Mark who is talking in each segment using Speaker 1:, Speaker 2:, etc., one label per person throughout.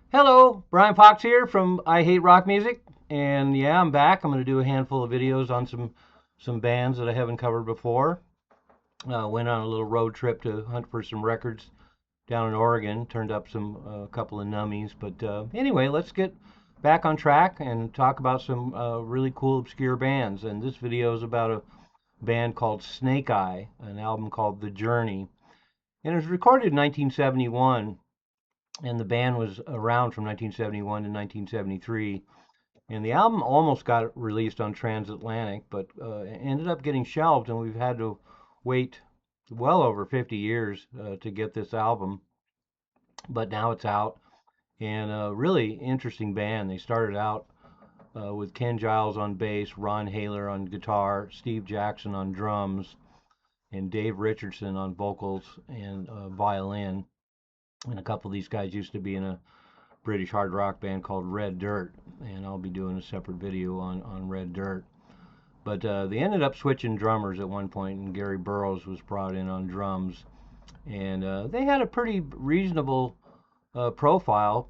Speaker 1: Hello, Brian Fox here from I Hate Rock Music, and yeah, I'm back. I'm going to do a handful of videos on some bands that I haven't covered before. Went on a little road trip to hunt for some records down in Oregon. Turned up some couple of nummies, but anyway, let's get back on track and talk about some really cool obscure bands. And this video is about a band called Snake Eye, an album called The Journey, and it was recorded in 1971 and the band was around from 1971 to 1973. And the album almost got released on Transatlantic, but ended up getting shelved, and we've had to wait well over 50 years to get this album. But now it's out, and a really interesting band. They started out with Ken Giles on bass, Ron Haler on guitar, Steve Jackson on drums, and Dave Richardson on vocals and violin. And a couple of these guys used to be in a British hard rock band called Red Dirt, and I'll be doing a separate video on Red Dirt. But they ended up switching drummers at one point, and Gary Burrows was brought in on drums. And they had a pretty reasonable profile,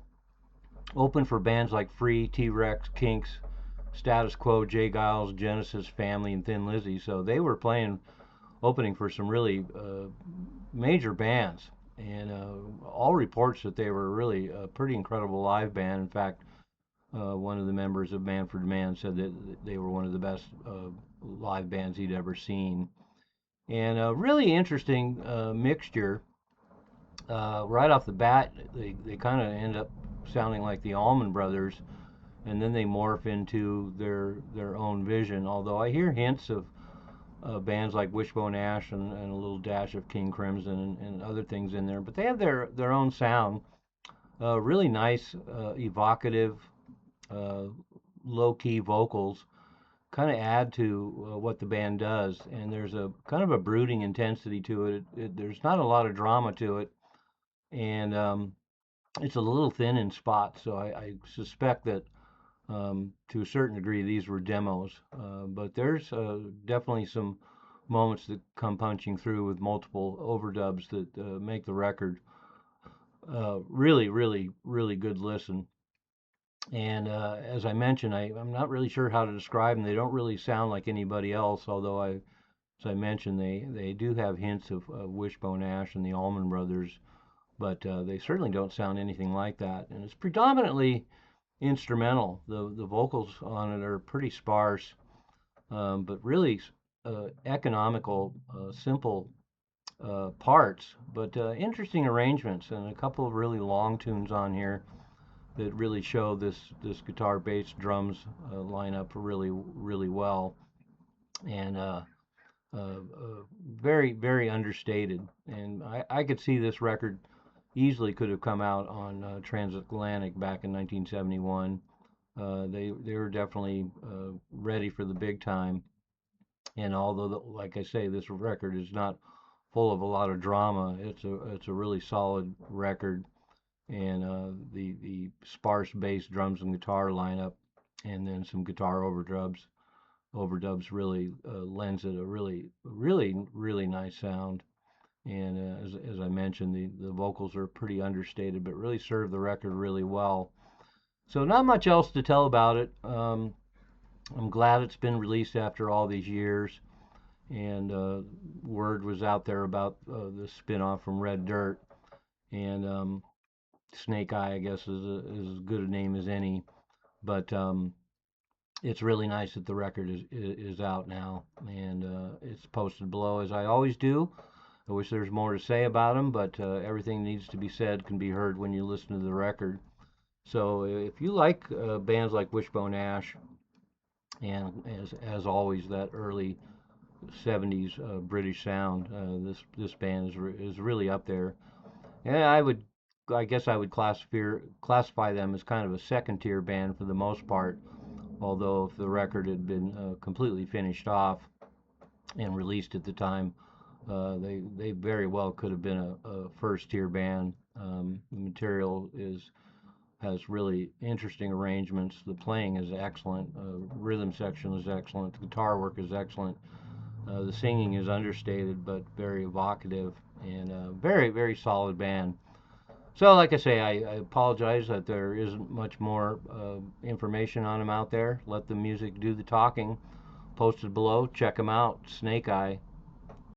Speaker 1: open for bands like Free, T-Rex, Kinks, Status Quo, Jay Giles, Genesis, Family, and Thin Lizzy. So they were playing, opening for some really major bands. And all reports that they were really a pretty incredible live band. In fact, one of the members of Manfred Mann said that they were one of the best live bands he'd ever seen. And a really interesting mixture. Right off the bat, they kind of end up sounding like the Allman Brothers, and then they morph into their own vision. Although I hear hints of bands like Wishbone Ash and a little dash of King Crimson and other things in there, but they have their own sound. Really nice, evocative, uh, low key vocals kind of add to what the band does, and there's a kind of a brooding intensity to it. There's not a lot of drama to it, and it's a little thin in spots. So I suspect that to a certain degree these were demos, but there's definitely some moments that come punching through with multiple overdubs that make the record really, really, really good listen. And as I mentioned, I'm not really sure how to describe them. They don't really sound like anybody else, although as I mentioned, they do have hints of Wishbone Ash and the Allman Brothers, but they certainly don't sound anything like that. And it's predominantly instrumental. The vocals on it are pretty sparse, but really economical, simple parts, but interesting arrangements and a couple of really long tunes on here that really show this guitar, bass, drums line up really well, and very very understated. And I could see this record easily could have come out on Transatlantic back in 1971. They were definitely ready for the big time. And although, like I say, this record is not full of a lot of drama, it's a really solid record. And the sparse bass, drums, and guitar lineup, and then some guitar overdubs really lends it a really nice sound. And as I mentioned, the vocals are pretty understated, but really serve the record really well. So not much else to tell about it. I'm glad it's been released after all these years, and word was out there about the spin-off from Red Dirt, and Snake Eye, I guess, is as good a name as any. But it's really nice that the record is out now, and it's posted below as I always do. I wish there was more to say about them, but everything needs to be said can be heard when you listen to the record. So if you like bands like Wishbone Ash, and as always that early 70s British sound, this band is really up there. And I guess I would classify them as kind of a second tier band for the most part. Although if the record had been completely finished off and released at the time, they very well could have been a first tier band. The material has really interesting arrangements. The playing is excellent. Rhythm section is excellent. The guitar work is excellent. The singing is understated but very evocative, and very very solid band. So, like I say, I apologize that there isn't much more information on them out there. Let the music do the talking. Posted below. Check them out. Snake Eye.